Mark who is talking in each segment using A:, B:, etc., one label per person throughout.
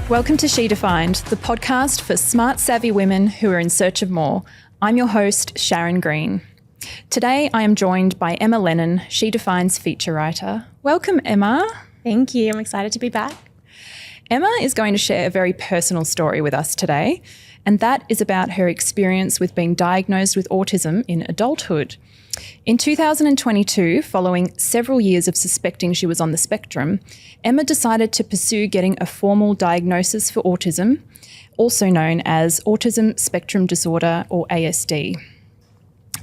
A: Welcome to She Defined, the podcast for smart, savvy women who are in search of more. I'm your host, Sharon Green. Today, I am joined by Emma Lennon, She Define's feature writer. Welcome, Emma.
B: Thank you. I'm excited to be back.
A: Emma is going to share a very personal story with us today, and that is about her experience with being diagnosed with autism in adulthood. In 2022, following several years of suspecting she was on the spectrum, Emma decided to pursue getting a formal diagnosis for autism, also known as autism spectrum disorder or ASD.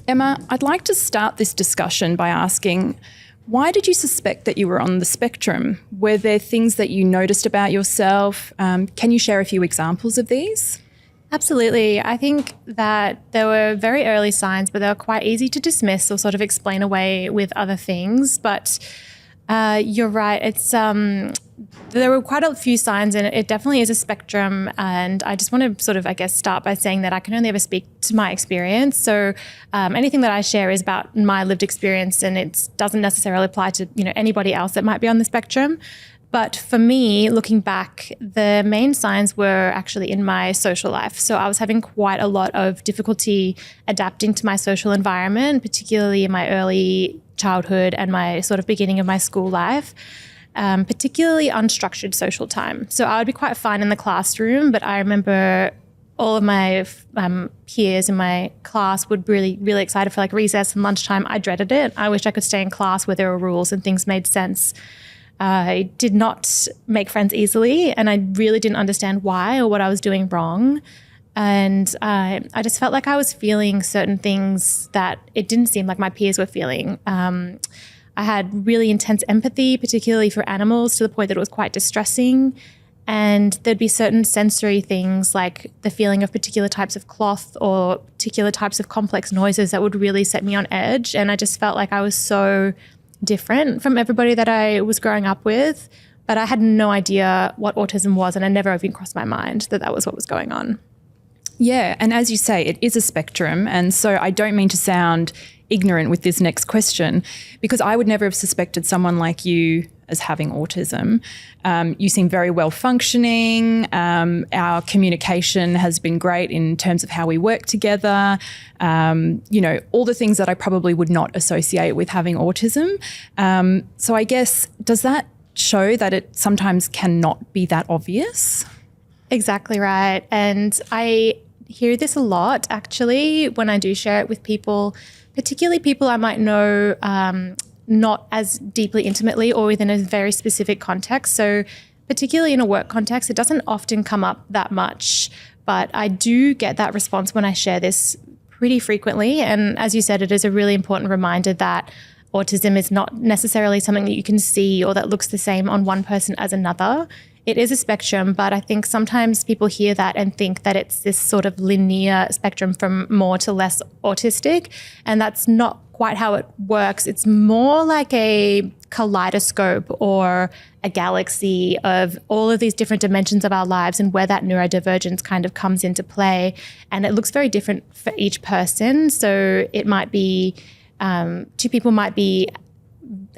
A: Emma, I'd like to start this discussion by asking, why did you suspect that you were on the spectrum? Were there things that you noticed about yourself? Can you share a few examples of these?
B: Absolutely. I think that there were very early signs, but they were quite easy to dismiss or sort of explain away with other things. But you're right. It's there were quite a few signs, and it definitely is a spectrum. And I just want to sort of, start by saying that I can only ever speak to my experience. So anything that I share is about my lived experience, and it doesn't necessarily apply to anybody else that might be on the spectrum. But for me, looking back, the main signs were actually in my social life. So I was having quite a lot of difficulty adapting to my social environment, particularly in my early childhood and my sort of beginning of my school life, particularly unstructured social time. So I would be quite fine in the classroom, but I remember all of my peers in my class would be really excited for recess and lunchtime. I dreaded it. I wish I could stay in class where there were rules and things made sense. I did not make friends easily, and I really didn't understand why or what I was doing wrong. And I just felt like I was feeling certain things that it didn't seem like my peers were feeling. I had really intense empathy, particularly for animals, to the point that it was quite distressing. And there'd be certain sensory things like the feeling of particular types of cloth or particular types of complex noises that would really set me on edge. And I just felt like I was so different from everybody that I was growing up with, but I had no idea what autism was, and it never even crossed my mind that that was what was going on.
A: Yeah, and as you say, it is a spectrum, and so I don't mean to sound ignorant with this next question, because I would never have suspected someone like you as having autism. You seem very well functioning. Our communication has been great in terms of how we work together. All the things that I probably would not associate with having autism. So I guess, does that show that it sometimes cannot be that obvious?
B: Exactly right. And I hear this a lot, actually, when I do share it with people, particularly people I might know not as deeply intimately or within a very specific context. So particularly in a work context, it doesn't often come up that much, but I do get that response when I share this pretty frequently. And as you said, it is a really important reminder that autism is not necessarily something that you can see or that looks the same on one person as another. It is a spectrum, but I think sometimes people hear that and think that it's this sort of linear spectrum from more to less autistic, and that's not quite how it works. It's more like a kaleidoscope or a galaxy of all of these different dimensions of our lives and where that neurodivergence kind of comes into play. And it looks very different for each person. So it might be, two people might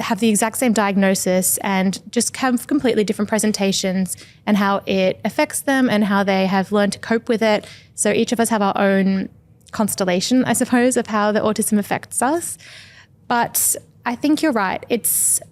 B: have the exact same diagnosis and just have completely different presentations and how it affects them and how they have learned to cope with it. So each of us have our own constellation, I suppose, of how the autism affects us. But I think you're right. It's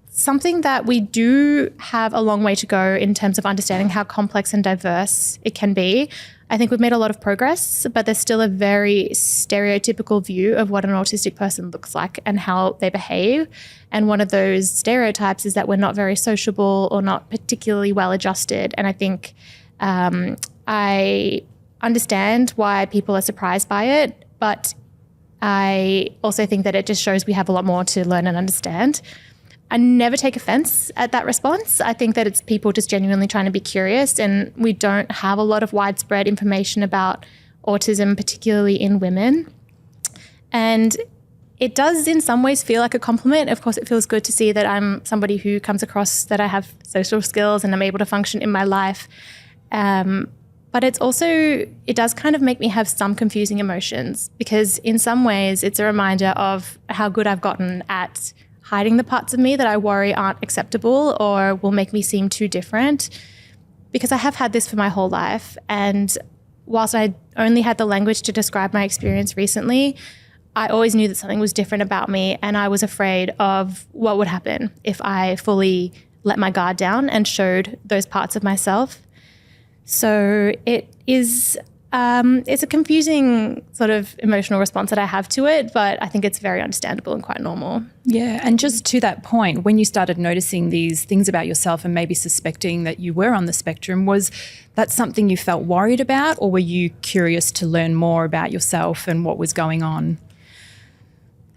B: something that we do have a long way to go in terms of understanding how complex and diverse it can be. I think we've made a lot of progress, but there's still a very stereotypical view of what an autistic person looks like and how they behave. And one of those stereotypes is that we're not very sociable or not particularly well adjusted. And I think I understand why people are surprised by it, but I also think that it just shows we have a lot more to learn and understand. I never take offense at that response. I think that it's people just genuinely trying to be curious, and we don't have a lot of widespread information about autism, particularly in women. And it does in some ways feel like a compliment. Of course, it feels good to see that I'm somebody who comes across that I have social skills and I'm able to function in my life. But it's also, it does kind of make me have some confusing emotions, because in some ways it's a reminder of how good I've gotten at hiding the parts of me that I worry aren't acceptable or will make me seem too different. because I have had this for my whole life, and whilst I only had the language to describe my experience recently, I always knew that something was different about me, and I was afraid of what would happen if I fully let my guard down and showed those parts of myself. So it is, it's a confusing sort of emotional response that I have to it, but I think it's very understandable and quite normal.
A: Yeah, and just to that point, when you started noticing these things about yourself and maybe suspecting that you were on the spectrum, was that something you felt worried about, or were you curious to learn more about yourself and what was going on?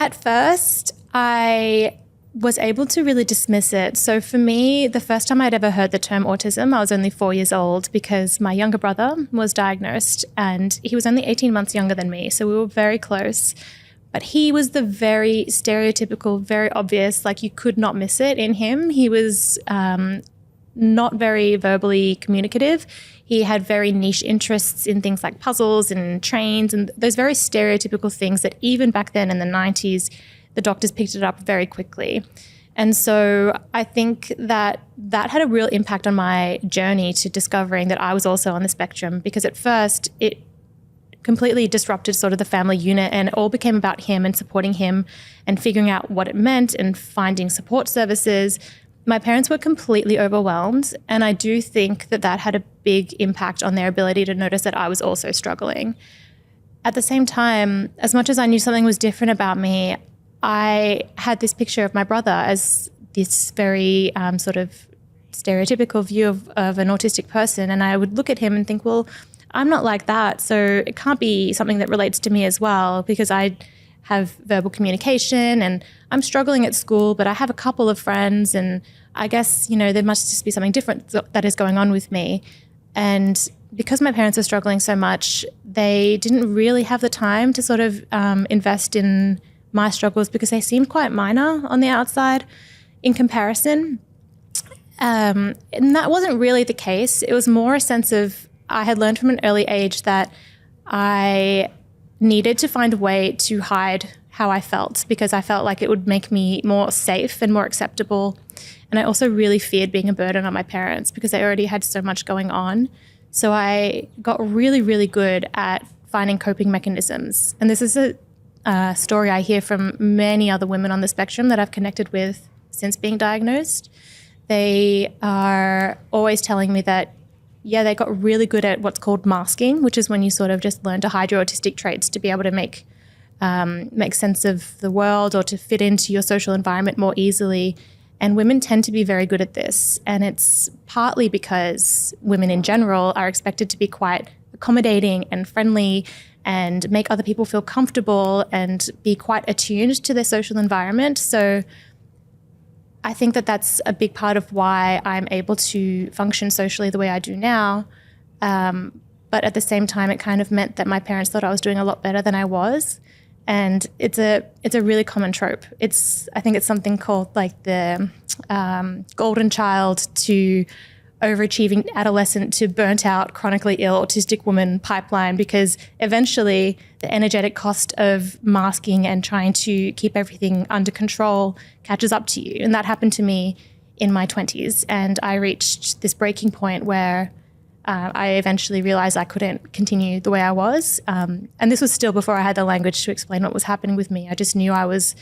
B: At first, I was able to really dismiss it. So for me, the first time I'd ever heard the term autism, I was only 4 years old because my younger brother was diagnosed and he was only 18 months younger than me. So we were very close. But he was the very stereotypical, very obvious, like you could not miss it in him. He was not very verbally communicative. He had very niche interests in things like puzzles and trains and those very stereotypical things that even back then in the 90s, the doctors picked it up very quickly. And so I think that that had a real impact on my journey to discovering that I was also on the spectrum, because at first it completely disrupted sort of the family unit and it all became about him and supporting him and figuring out what it meant and finding support services. My parents were completely overwhelmed, and I do think that that had a big impact on their ability to notice that I was also struggling. At the same time, as much as I knew something was different about me, I had this picture of my brother as this very sort of stereotypical view of an autistic person. And I would look at him and think, well, I'm not like that. So it can't be something that relates to me as well, because I have verbal communication and I'm struggling at school, but I have a couple of friends and I guess, you know, there must just be something different that is going on with me. And because my parents were struggling so much, they didn't really have the time to sort of invest in my struggles because they seemed quite minor on the outside in comparison. And that wasn't really the case. It was more a sense of, I had learned from an early age that I needed to find a way to hide how I felt because I felt like it would make me more safe and more acceptable. And I also really feared being a burden on my parents because they already had so much going on. So I got really, really good at finding coping mechanisms. And this is a story I hear from many other women on the spectrum that I've connected with since being diagnosed. They are always telling me that, yeah, they got really good at what's called masking, which is when you sort of just learn to hide your autistic traits to be able to make sense of the world or to fit into your social environment more easily. And women tend to be very good at this. And it's partly because women in general are expected to be quite accommodating and friendly and make other people feel comfortable and be quite attuned to their social environment. So I think that that's a big part of why I'm able to function socially the way I do now. But at the same time, it kind of meant that my parents thought I was doing a lot better than I was. And it's a really common trope. I think it's something called like the golden child to overachieving adolescent to burnt out, chronically ill autistic woman pipeline, because eventually the energetic cost of masking and trying to keep everything under control catches up to you. And that happened to me in my 20s. And I reached this breaking point where I eventually realized I couldn't continue the way I was. And this was still before I had the language to explain what was happening with me. I just knew I was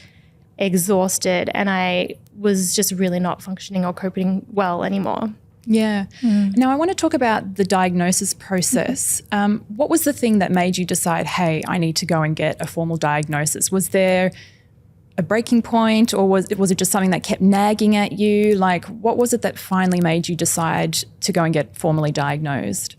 B: exhausted and I was just really not functioning or coping well anymore.
A: Yeah. Now I want to talk about the diagnosis process. What was the thing that made you decide, hey, I need to go and get a formal diagnosis? Was there a breaking point, or was it just something that kept nagging at you? Like, what was it that finally made you decide to go and get formally diagnosed?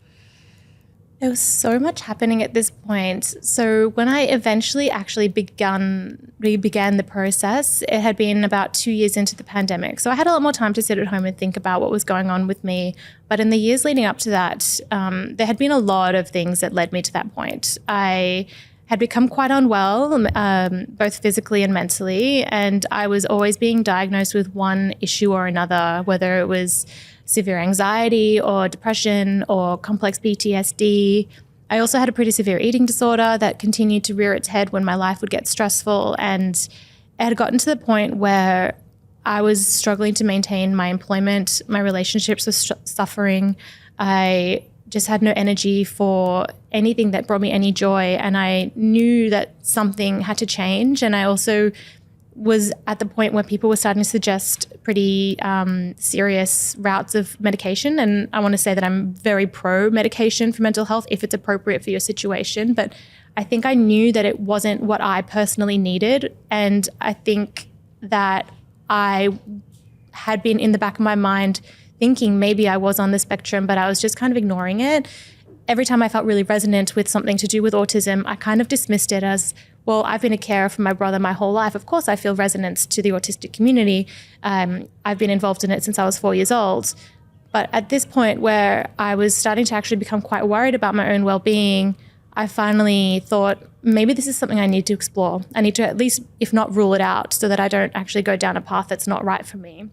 B: There was so much happening at this point. So when I eventually actually began the process, it had been about 2 years into the pandemic. So I had a lot more time to sit at home and think about what was going on with me. But in the years leading up to that, there had been a lot of things that led me to that point. I had become quite unwell, both physically and mentally, and I was always being diagnosed with one issue or another, whether it was severe anxiety or depression or complex PTSD. I also had a pretty severe eating disorder that continued to rear its head when my life would get stressful, and it had gotten to the point where I was struggling to maintain my employment, my relationships were suffering. I just had no energy for anything that brought me any joy. And I knew that something had to change. And I also was at the point where people were starting to suggest pretty serious routes of medication. And I want to say that I'm very pro medication for mental health if it's appropriate for your situation. But I think I knew that it wasn't what I personally needed. And I think that I had been in the back of my mind thinking maybe I was on the spectrum, but I was just kind of ignoring it. Every time I felt really resonant with something to do with autism, I kind of dismissed it as, well, I've been a carer for my brother my whole life. Of course, I feel resonance to the autistic community. I've been involved in it since I was 4 years old. But at this point where I was starting to actually become quite worried about my own well-being, I finally thought, maybe this is something I need to explore. I need to at least, if not rule it out, so that I don't actually go down a path that's not right for me.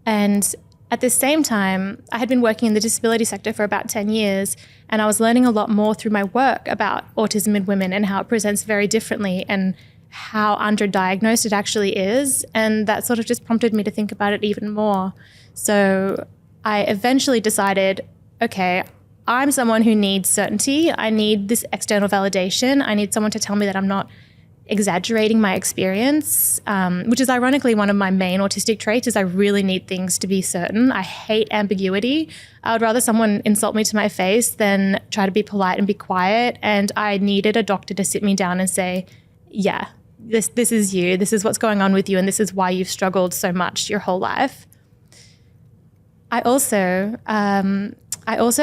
B: And at the same time, I had been working in the disability sector for about 10 years, and I was learning a lot more through my work about autism in women and how it presents very differently and how underdiagnosed it actually is. And that sort of just prompted me to think about it even more. So I eventually decided, okay, I'm someone who needs certainty. I need this external validation. I need someone to tell me that I'm not exaggerating my experience, which is ironically one of my main autistic traits is I really need things to be certain. I hate ambiguity. I would rather someone insult me to my face than try to be polite and be quiet. And I needed a doctor to sit me down and say, yeah, this is you. This is what's going on with you. And this is why you've struggled so much your whole life. I also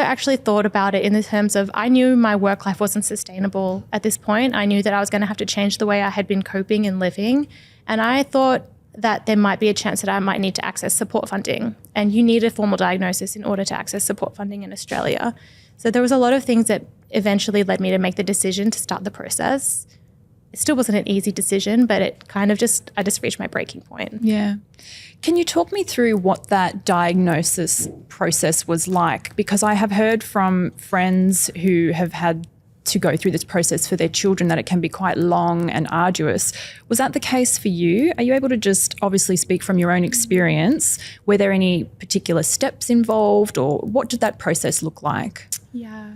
B: actually thought about it in the terms of I knew my work life wasn't sustainable at this point. I knew that I was going to have to change the way I had been coping and living. And I thought that there might be a chance that I might need to access support funding. And you need a formal diagnosis in order to access support funding in Australia. So there was a lot of things that eventually led me to make the decision to start the process. It still wasn't an easy decision, but it kind of I just reached my breaking point.
A: Yeah. Can you talk me through what that diagnosis process was like? Because I have heard from friends who have had to go through this process for their children that it can be quite long and arduous. Was that the case for you? Are you able to just obviously speak from your own experience? Were there any particular steps involved, or what did that process look like?
B: Yeah.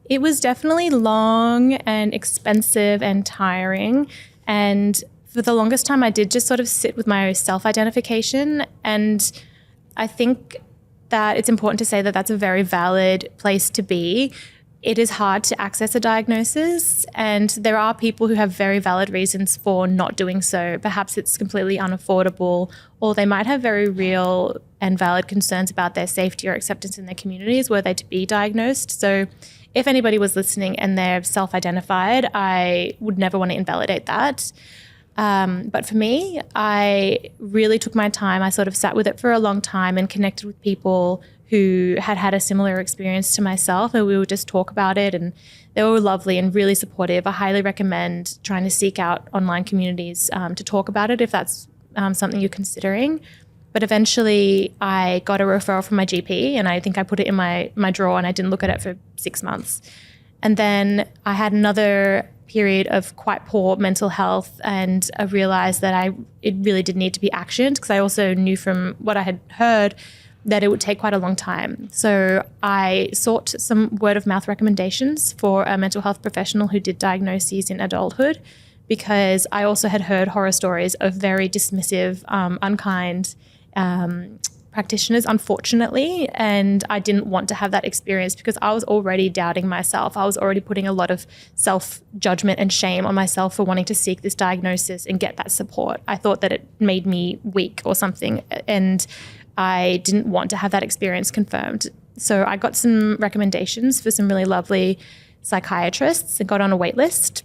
B: It was definitely long and expensive and tiring. And for the longest time, I did just sort of sit with my self-identification. And I think that it's important to say that that's a very valid place to be. It is hard to access a diagnosis, and there are people who have very valid reasons for not doing so. Perhaps it's completely unaffordable, or they might have very real and valid concerns about their safety or acceptance in their communities were they to be diagnosed. So if anybody was listening and they're self-identified, I would never want to invalidate that. But for me, I really took my time. I sort of sat with it for a long time and connected with people who had had a similar experience to myself, and we would just talk about it, and they were lovely and really supportive. I highly recommend trying to seek out online communities to talk about it if that's something you're considering. But eventually I got a referral from my GP, and I think I put it in my drawer, and I didn't look at it for 6 months. And then I had another period of quite poor mental health, and I realized that it really did need to be actioned, because I also knew from what I had heard that it would take quite a long time. So I sought some word of mouth recommendations for a mental health professional who did diagnoses in adulthood, because I also had heard horror stories of very dismissive, unkind practitioners, unfortunately, and I didn't want to have that experience because I was already doubting myself. I was already putting a lot of self-judgment and shame on myself for wanting to seek this diagnosis and get that support. I thought that it made me weak or something, and I didn't want to have that experience confirmed. So I got some recommendations for some really lovely psychiatrists and got on a wait list.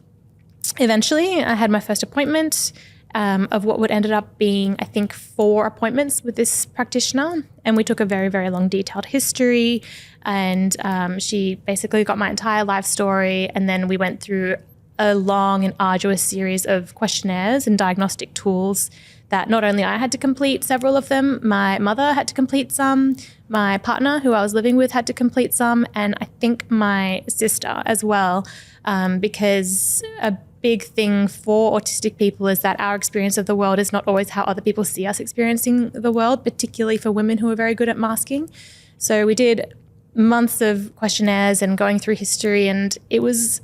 B: Eventually, I had my first appointment of what would ended up being, I think, 4 appointments with this practitioner. And we took a very, very long detailed history, and she basically got my entire life story. And then we went through a long and arduous series of questionnaires and diagnostic tools that not only I had to complete several of them, my mother had to complete some, my partner who I was living with had to complete some, and I think my sister as well, because a big thing for autistic people is that our experience of the world is not always how other people see us experiencing the world, particularly for women who are very good at masking. So we did months of questionnaires and going through history, and it was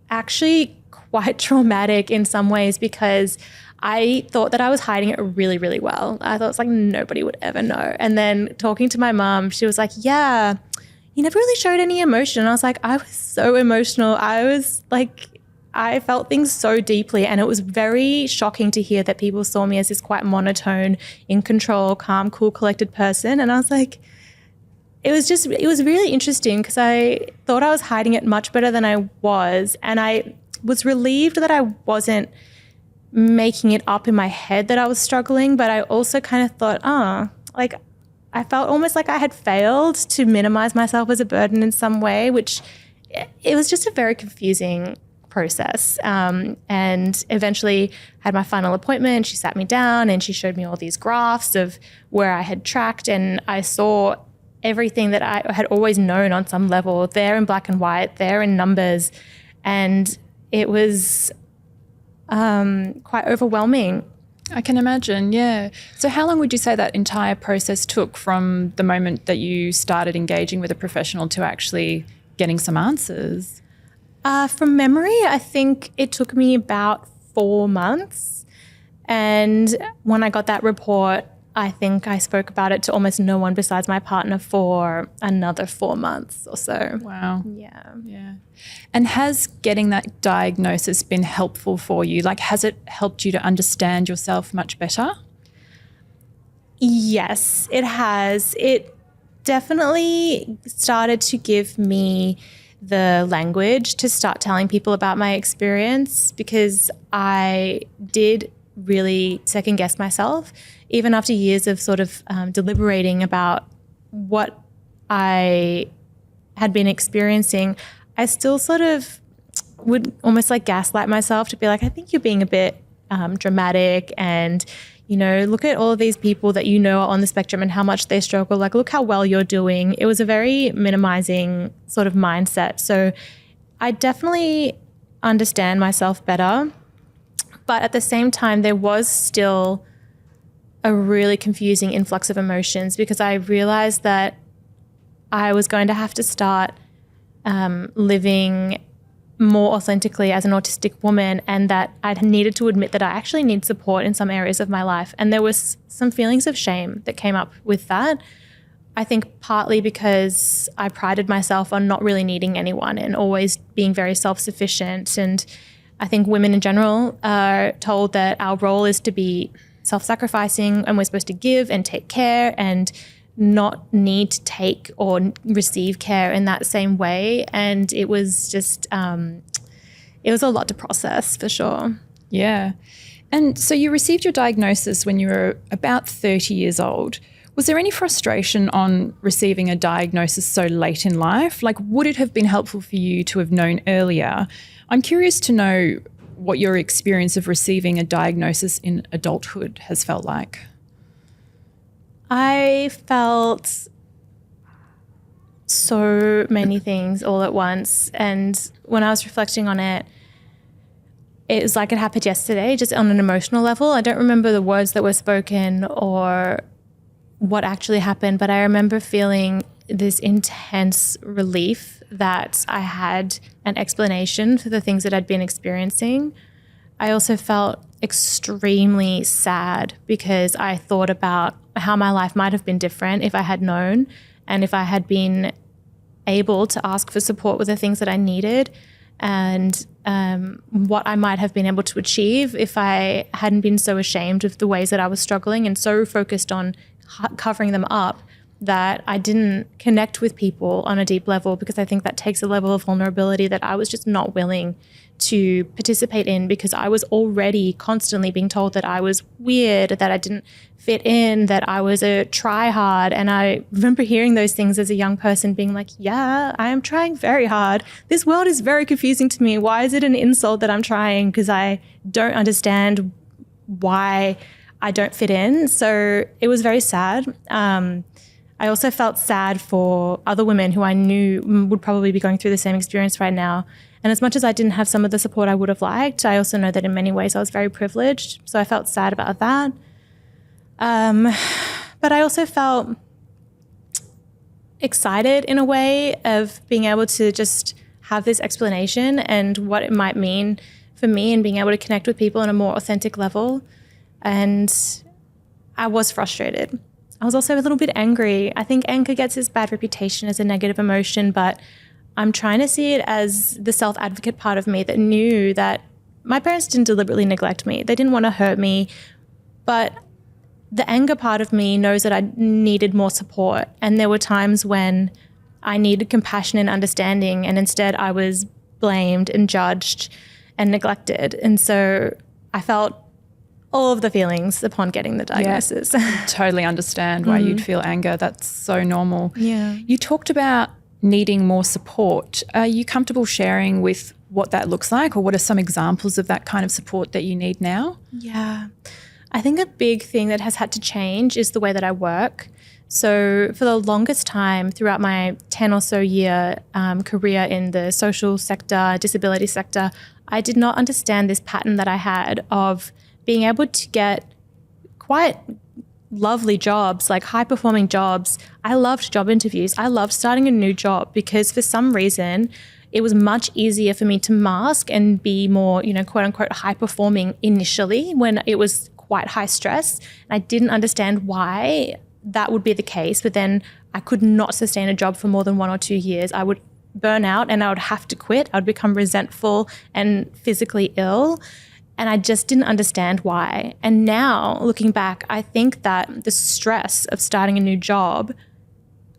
B: actually quite traumatic in some ways because I thought that I was hiding it really, really well. I thought it's like nobody would ever know. And then talking to my mom, she was like, yeah, you never really showed any emotion. And I was like, I was so emotional. I felt things so deeply, and it was very shocking to hear that people saw me as this quite monotone, in control, calm, cool, collected person. And I was like, it was really interesting because I thought I was hiding it much better than I was. And I was relieved that I wasn't making it up in my head that I was struggling. But I also kind of thought, I felt almost like I had failed to minimize myself as a burden in some way, which it was just a very confusing process. And eventually had my final appointment. She sat me down and she showed me all these graphs of where I had tracked, and I saw everything that I had always known on some level there in black and white, there in numbers. And it was quite overwhelming.
A: I can imagine, yeah. So how long would you say that entire process took from the moment that you started engaging with a professional to actually getting some answers?
B: From memory, I think it took me about 4 months. And when I got that report, I think I spoke about it to almost no one besides my partner for another 4 months or so.
A: Wow.
B: Yeah.
A: And has getting that diagnosis been helpful for you? Like, has it helped you to understand yourself much better?
B: Yes, it has. It definitely started to give me the language to start telling people about my experience, because I did really second guess myself, even after years of sort of deliberating about what I had been experiencing. I still sort of would almost like gaslight myself to be like, I think you're being a bit dramatic, and look at all of these people that are on the spectrum and how much they struggle. Like, look how well you're doing. It was a very minimizing sort of mindset. So I definitely understand myself better. But at the same time, there was still a really confusing influx of emotions, because I realized that I was going to have to start living more authentically as an autistic woman, and that I needed to admit that I actually need support in some areas of my life. And there was some feelings of shame that came up with that. I think partly because I prided myself on not really needing anyone and always being very self-sufficient. And I think women in general are told that our role is to be self-sacrificing, and we're supposed to give and take care and not need to take or receive care in that same way. And it was just, it was a lot to process for sure.
A: Yeah. And so you received your diagnosis when you were about 30 years old. Was there any frustration on receiving a diagnosis so late in life? Like, would it have been helpful for you to have known earlier? I'm curious to know what your experience of receiving a diagnosis in adulthood has felt like.
B: I felt so many things all at once. And when I was reflecting on it, it was like it happened yesterday, just on an emotional level. I don't remember the words that were spoken or what actually happened, but I remember feeling this intense relief that I had an explanation for the things that I'd been experiencing. I also felt extremely sad because I thought about how my life might have been different if I had known, and if I had been able to ask for support with the things that I needed, and what I might have been able to achieve if I hadn't been so ashamed of the ways that I was struggling and so focused on covering them up that I didn't connect with people on a deep level, because I think that takes a level of vulnerability that I was just not willing to participate in, because I was already constantly being told that I was weird, that I didn't fit in, that I was a try-hard. And I remember hearing those things as a young person, being like, yeah, I am trying very hard. This world is very confusing to me. Why is it an insult that I'm trying? Because I don't understand why I don't fit in. So it was very sad. I also felt sad for other women who I knew would probably be going through the same experience right now. And as much as I didn't have some of the support I would have liked, I also know that in many ways I was very privileged. So I felt sad about that. But I also felt excited in a way of being able to just have this explanation and what it might mean for me and being able to connect with people on a more authentic level. And I was frustrated. I was also a little bit angry. I think anger gets this bad reputation as a negative emotion, but I'm trying to see it as the self-advocate part of me that knew that my parents didn't deliberately neglect me. They didn't want to hurt me, but the anger part of me knows that I needed more support. And there were times when I needed compassion and understanding, and instead I was blamed and judged and neglected. And so I felt all of the feelings upon getting the diagnosis.
A: Yeah, totally understand why you'd feel anger. That's so normal.
B: Yeah.
A: You talked about needing more support. Are you comfortable sharing with what that looks like, or what are some examples of that kind of support that you need now?
B: Yeah. I think a big thing that has had to change is the way that I work. So for the longest time throughout my 10 or so year career in the social sector, disability sector, I did not understand this pattern that I had of being able to get quite lovely jobs, like high-performing jobs. I loved job interviews. I loved starting a new job because for some reason it was much easier for me to mask and be more, quote-unquote high-performing initially when it was quite high stress. And I didn't understand why that would be the case, but then I could not sustain a job for more than 1 or 2 years. I would burn out and I would have to quit. I would become resentful and physically ill. And I just didn't understand why. And now, looking back, I think that the stress of starting a new job,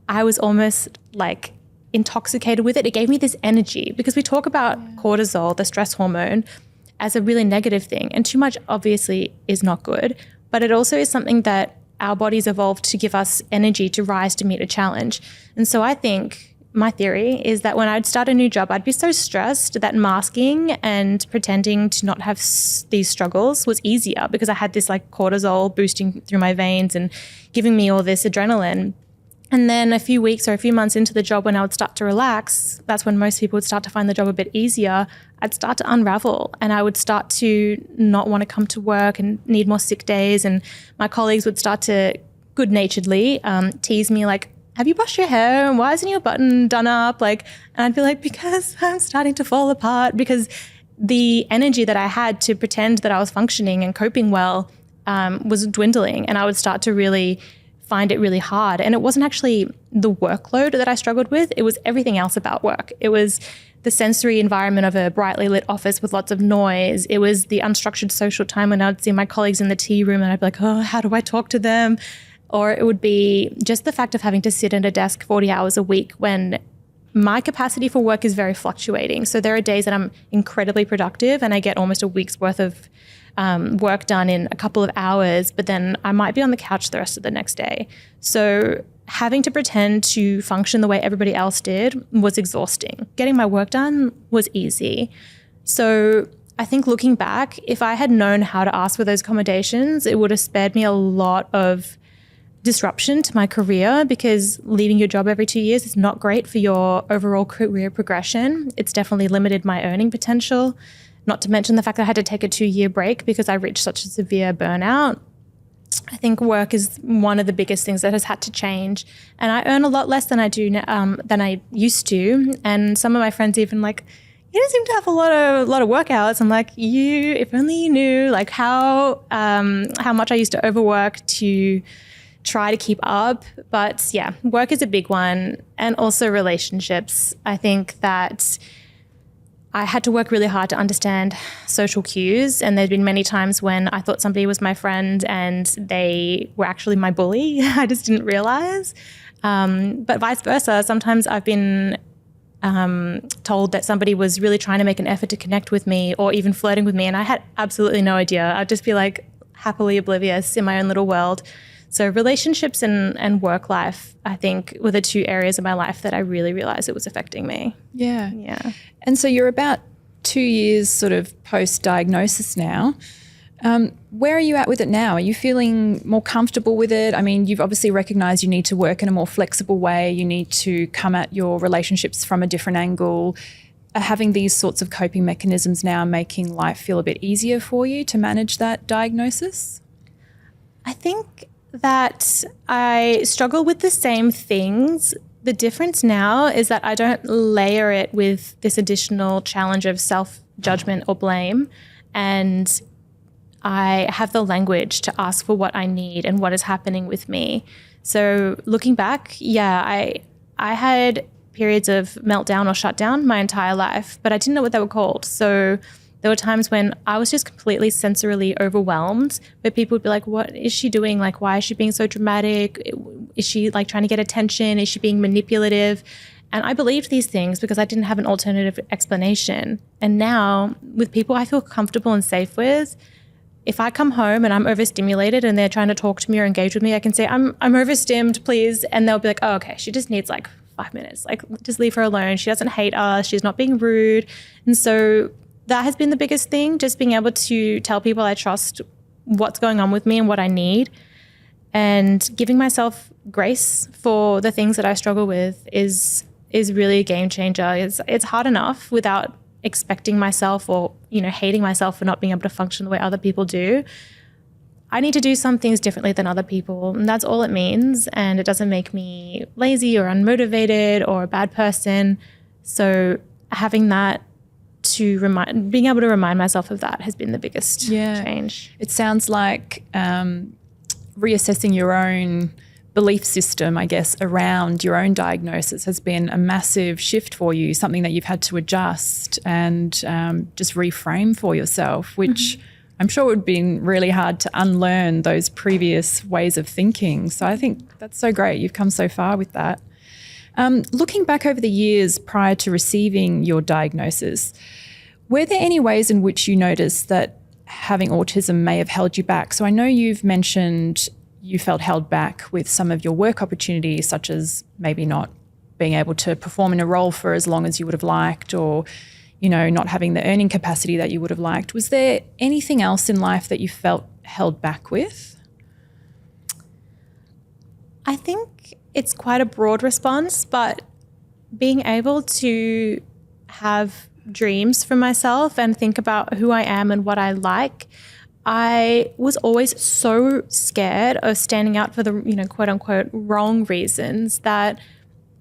B: I was almost like intoxicated with it. It gave me this energy because we talk about cortisol, the stress hormone, as a really negative thing. And too much obviously is not good, but it also is something that our bodies evolved to give us energy to rise to meet a challenge. And so I think my theory is that when I'd start a new job, I'd be so stressed that masking and pretending to not have these struggles was easier because I had this like cortisol boosting through my veins and giving me all this adrenaline. And then a few weeks or a few months into the job, when I would start to relax, that's when most people would start to find the job a bit easier. I'd start to unravel and I would start to not want to come to work and need more sick days. And my colleagues would start to good-naturedly tease me like, have you brushed your hair? And why isn't your button done up? And I'd be like, because I'm starting to fall apart, because the energy that I had to pretend that I was functioning and coping well was dwindling. And I would start to really find it really hard. And it wasn't actually the workload that I struggled with. It was everything else about work. It was the sensory environment of a brightly lit office with lots of noise. It was the unstructured social time when I'd see my colleagues in the tea room and I'd be like, oh, how do I talk to them? Or it would be just the fact of having to sit at a desk 40 hours a week when my capacity for work is very fluctuating. So there are days that I'm incredibly productive and I get almost a week's worth of work done in a couple of hours, but then I might be on the couch the rest of the next day. So having to pretend to function the way everybody else did was exhausting. Getting my work done was easy. So I think looking back, if I had known how to ask for those accommodations, it would have spared me a lot of disruption to my career, because leaving your job every 2 years is not great for your overall career progression. It's definitely limited my earning potential, not to mention the fact that I had to take a 2-year break because I reached such a severe burnout. I think work is one of the biggest things that has had to change, and I earn a lot less than I do than I used to. And some of my friends even like, you don't seem to have a lot of workouts. I'm like, if only you knew like how much I used to overwork to try to keep up. But yeah, work is a big one, and also relationships. I think that I had to work really hard to understand social cues, and there'd been many times when I thought somebody was my friend and they were actually my bully. I just didn't realize. But vice versa, sometimes I've been told that somebody was really trying to make an effort to connect with me or even flirting with me, and I had absolutely no idea. I'd just be like happily oblivious in my own little world. So relationships and work life, I think, were the 2 areas of my life that I really realized it was affecting me.
A: Yeah.
B: Yeah.
A: And so you're about 2 years sort of post-diagnosis now. Where are you at with it now? Are you feeling more comfortable with it? I mean, you've obviously recognized you need to work in a more flexible way. You need to come at your relationships from a different angle. Are having these sorts of coping mechanisms now making life feel a bit easier for you to manage that diagnosis?
B: I think that I struggle with the same things the difference now is that I don't layer it with this additional challenge of self-judgment or blame. And I have the language to ask for what I need and what is happening with me. So looking back, I had periods of meltdown or shutdown my entire life, but I didn't know what they were called. So there were times when I was just completely sensorily overwhelmed, where people would be like, what is she doing? Like, why is she being so dramatic? Is she like trying to get attention? Is she being manipulative? And I believed these things because I didn't have an alternative explanation. And now with people I feel comfortable and safe with, if I come home and I'm overstimulated and they're trying to talk to me or engage with me, I can say, I'm overstimmed, please. And they'll be like, oh, okay, she just needs like 5 minutes. Like, just leave her alone. She doesn't hate us. She's not being rude. And so that has been the biggest thing, just being able to tell people I trust what's going on with me and what I need, and giving myself grace for the things that I struggle with is really a game changer. It's hard enough without expecting myself or, hating myself for not being able to function the way other people do. I need to do some things differently than other people, and that's all it means. And it doesn't make me lazy or unmotivated or a bad person. So having that being able to remind myself of that has been the biggest change.
A: It sounds like reassessing your own belief system, I guess, around your own diagnosis has been a massive shift for you, something that you've had to adjust and just reframe for yourself, which I'm sure would have been really hard to unlearn those previous ways of thinking. So I think that's so great. You've come so far with that. Looking back over the years prior to receiving your diagnosis, were there any ways in which you noticed that having autism may have held you back? So I know you've mentioned you felt held back with some of your work opportunities, such as maybe not being able to perform in a role for as long as you would have liked, or, not having the earning capacity that you would have liked. Was there anything else in life that you felt held back with?
B: I think it's quite a broad response, but being able to have dreams for myself and think about who I am and what I like, I was always so scared of standing out for the, quote unquote, wrong reasons, that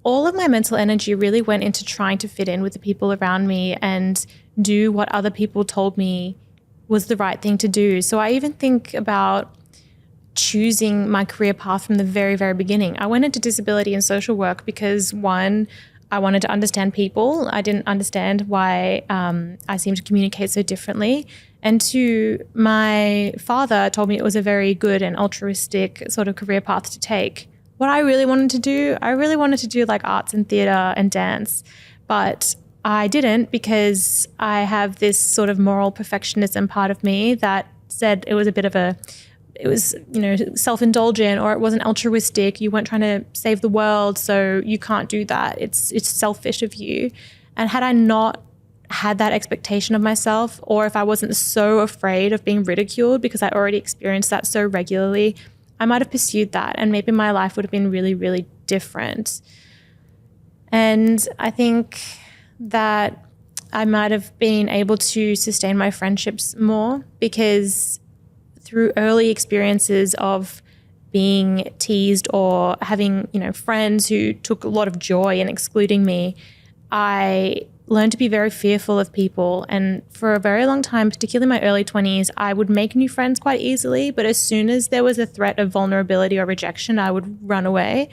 B: all of my mental energy really went into trying to fit in with the people around me and do what other people told me was the right thing to do. So I even think about choosing my career path from the very, very beginning. I went into disability and social work because, one, I wanted to understand people. I didn't understand why I seemed to communicate so differently. And two, my father told me it was a very good and altruistic sort of career path to take. What I really wanted to do like arts and theatre and dance, but I didn't, because I have this sort of moral perfectionism part of me that said it was self-indulgent, or it wasn't altruistic. You weren't trying to save the world, so you can't do that. It's selfish of you. And had I not had that expectation of myself, or if I wasn't so afraid of being ridiculed because I already experienced that so regularly, I might have pursued that, and maybe my life would have been really, really different. And I think that I might have been able to sustain my friendships more, because through early experiences of being teased or having, friends who took a lot of joy in excluding me, I learned to be very fearful of people. And for a very long time, particularly in my early 20s, I would make new friends quite easily. But as soon as there was a threat of vulnerability or rejection, I would run away.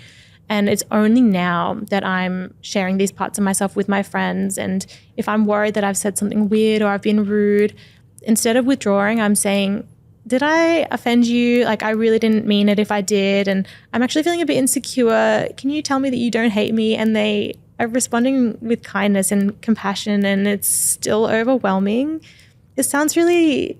B: And it's only now that I'm sharing these parts of myself with my friends. And if I'm worried that I've said something weird or I've been rude, instead of withdrawing, I'm saying, did I offend you? Like, I really didn't mean it if I did. And I'm actually feeling a bit insecure. Can you tell me that you don't hate me? And they are responding with kindness and compassion, and it's still overwhelming. It sounds really,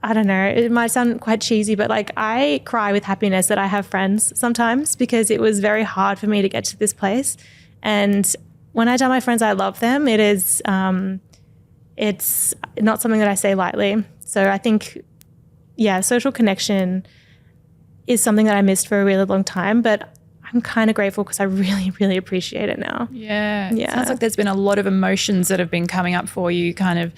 B: I don't know, it might sound quite cheesy, but like, I cry with happiness that I have friends sometimes, because it was very hard for me to get to this place. And when I tell my friends I love them, it's not something that I say lightly. So I think, social connection is something that I missed for a really long time, but I'm kind of grateful because I really, really appreciate it now.
A: Yeah. Sounds like there's been a lot of emotions that have been coming up for you, kind of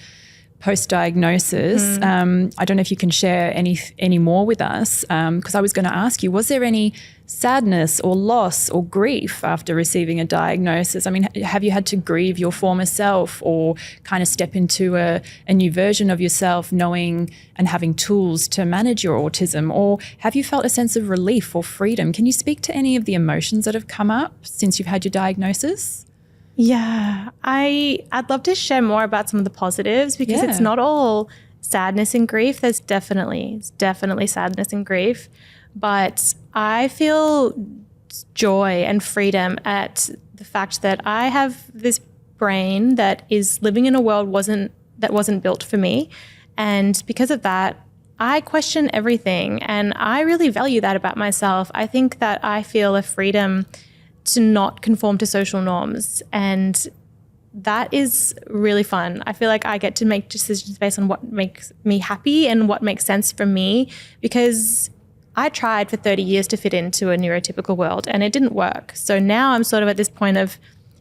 A: post-diagnosis. I don't know if you can share any more with us, because I was going to ask you, was there any sadness or loss or grief after receiving a diagnosis? I mean, have you had to grieve your former self or kind of step into a new version of yourself, knowing and having tools to manage your autism? Or have you felt a sense of relief or freedom? Can you speak to any of the emotions that have come up since you've had your diagnosis?
B: Yeah, I'd love to share more about some of the positives, because it's not all sadness and grief. There's definitely sadness and grief, but I feel joy and freedom at the fact that I have this brain that is living in a world that wasn't built for me, and because of that, I question everything, and I really value that about myself. I think that I feel a freedom to not conform to social norms, and that is really fun. I feel like I get to make decisions based on what makes me happy and what makes sense for me, because I tried for 30 years to fit into a neurotypical world and it didn't work. So now I'm sort of at this point of,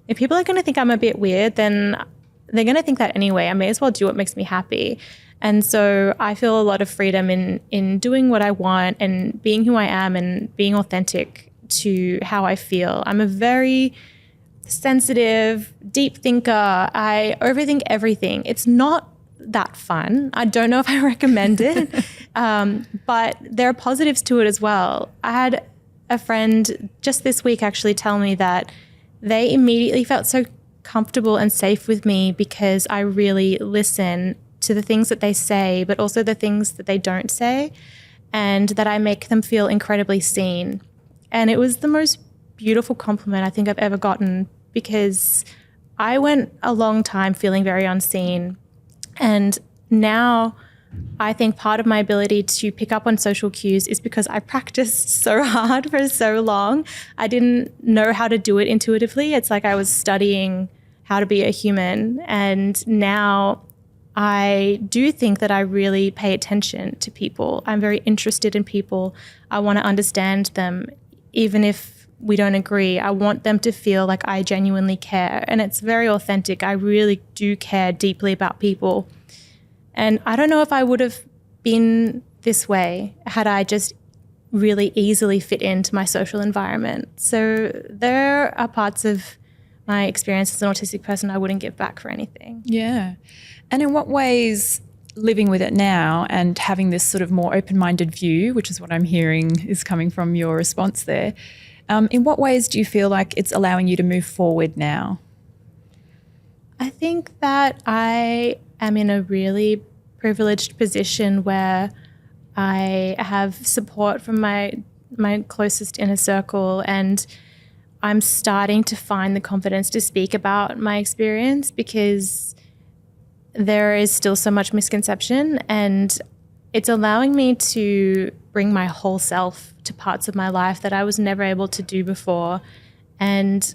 B: if people are going to think I'm a bit weird, then they're going to think that anyway. I may as well do what makes me happy. And so I feel a lot of freedom in doing what I want and being who I am and being authentic to how I feel. I'm a very sensitive, deep thinker. I overthink everything. It's not that fun. I don't know if I recommend it, but there are positives to it as well. I had a friend just this week actually tell me that they immediately felt so comfortable and safe with me because I really listen to the things that they say, but also the things that they don't say, and that I make them feel incredibly seen. And it was the most beautiful compliment I think I've ever gotten, because I went a long time feeling very unseen. And now I think part of my ability to pick up on social cues is because I practiced so hard for so long. I didn't know how to do it intuitively. It's like I was studying how to be a human. And now I do think that I really pay attention to people. I'm very interested in people. I want to understand them. Even if we don't agree, I want them to feel like I genuinely care. And it's very authentic. I really do care deeply about people. And I don't know if I would have been this way had I just really easily fit into my social environment. So there are parts of my experience as an autistic person I wouldn't give back for anything.
A: Yeah. And in what ways, living with it now and having this sort of more open-minded view, which is what I'm hearing is coming from your response there, in what ways do you feel like it's allowing you to move forward now?
B: I think that I am in a really privileged position where I have support from my closest inner circle, and I'm starting to find the confidence to speak about my experience, because there is still so much misconception, and it's allowing me to bring my whole self to parts of my life that I was never able to do before. And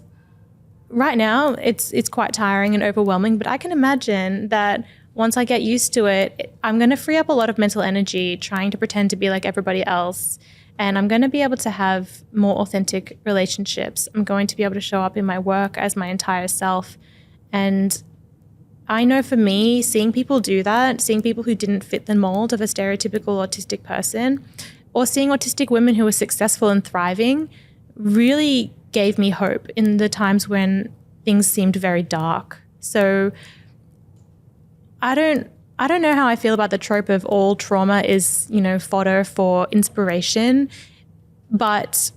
B: right now it's quite tiring and overwhelming, but I can imagine that once I get used to it, I'm going to free up a lot of mental energy trying to pretend to be like everybody else. And I'm going to be able to have more authentic relationships. I'm going to be able to show up in my work as my entire self. And I know for me, seeing people do that, seeing people who didn't fit the mold of a stereotypical autistic person, or seeing autistic women who are successful and thriving, really gave me hope in the times when things seemed very dark. So I don't know how I feel about the trope of all trauma is, fodder for inspiration, but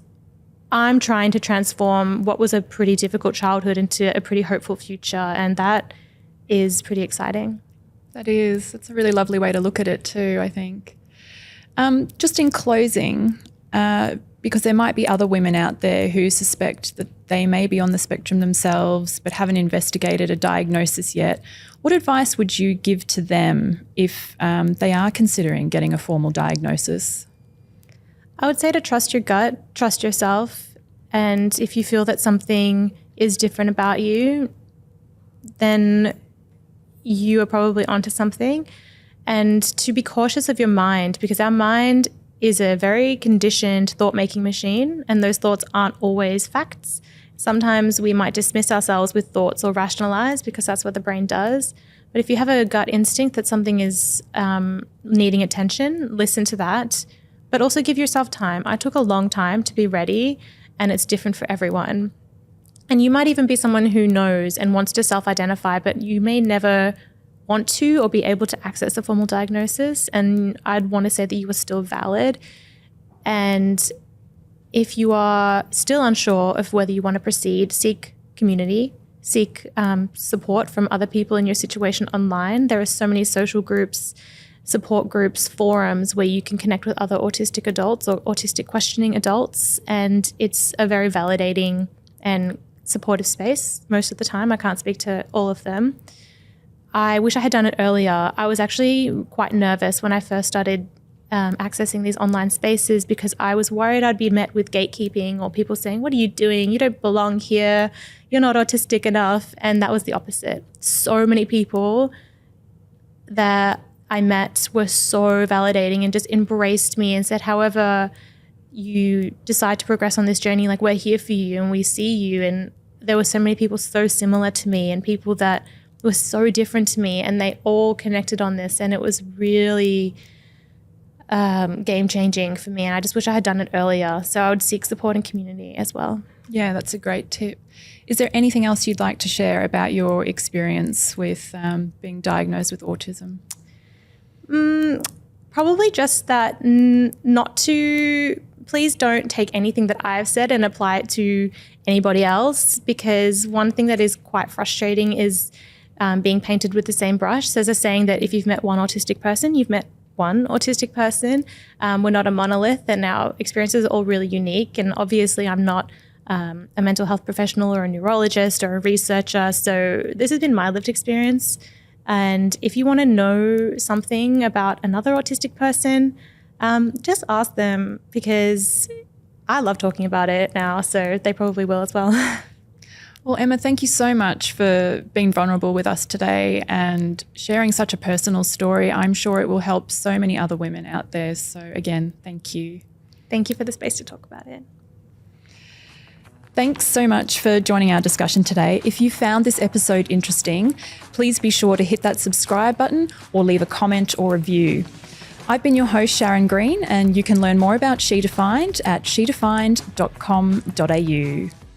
B: I'm trying to transform what was a pretty difficult childhood into a pretty hopeful future, and that is pretty exciting.
A: That's a really lovely way to look at it too, I think. Just in closing, because there might be other women out there who suspect that they may be on the spectrum themselves but haven't investigated a diagnosis yet, what advice would you give to them if they are considering getting a formal diagnosis?
B: I would say to trust your gut, trust yourself, and if you feel that something is different about you, then you are probably onto something. And to be cautious of your mind, because our mind is a very conditioned thought-making machine, and those thoughts aren't always facts. Sometimes we might dismiss ourselves with thoughts or rationalize, because that's what the brain does. But if you have a gut instinct that something is needing attention, listen to that, but also give yourself time. I took a long time to be ready, and it's different for everyone. And you might even be someone who knows and wants to self-identify, but you may never want to or be able to access a formal diagnosis. And I'd want to say that you are still valid. And if you are still unsure of whether you want to proceed, seek community, seek support from other people in your situation online. There are so many social groups, support groups, forums where you can connect with other autistic adults or autistic questioning adults. And it's a very validating and supportive space most of the time. I can't speak to all of them. I wish I had done it earlier. I was actually quite nervous when I first started accessing these online spaces because I was worried I'd be met with gatekeeping or people saying, "What are you doing? You don't belong here. You're not autistic enough." And that was the opposite. So many people that I met were so validating and just embraced me and said, however you decide to progress on this journey, like, we're here for you and we see you. And there were so many people so similar to me and people that were so different to me, and they all connected on this, and it was really game-changing for me. And I just wish I had done it earlier. So I would seek support and community as well.
A: Yeah, that's a great tip. Is there anything else you'd like to share about your experience with being diagnosed with autism?
B: Probably just that please don't take anything that I've said and apply it to anybody else, because one thing that is quite frustrating is being painted with the same brush. There's a saying that if you've met one autistic person, you've met one autistic person. We're not a monolith, and our experiences are all really unique. And obviously I'm not a mental health professional or a neurologist or a researcher. So this has been my lived experience. And if you want to know something about another autistic person, just ask them, because I love talking about it now, so they probably will as well.
A: Well, Emma, thank you so much for being vulnerable with us today and sharing such a personal story. I'm sure it will help so many other women out there. So again, thank you.
B: Thank you for the space to talk about it.
A: Thanks so much for joining our discussion today. If you found this episode interesting, please be sure to hit that subscribe button or leave a comment or review. I've been your host, Sharon Green, and you can learn more about She Defined at shedefined.com.au.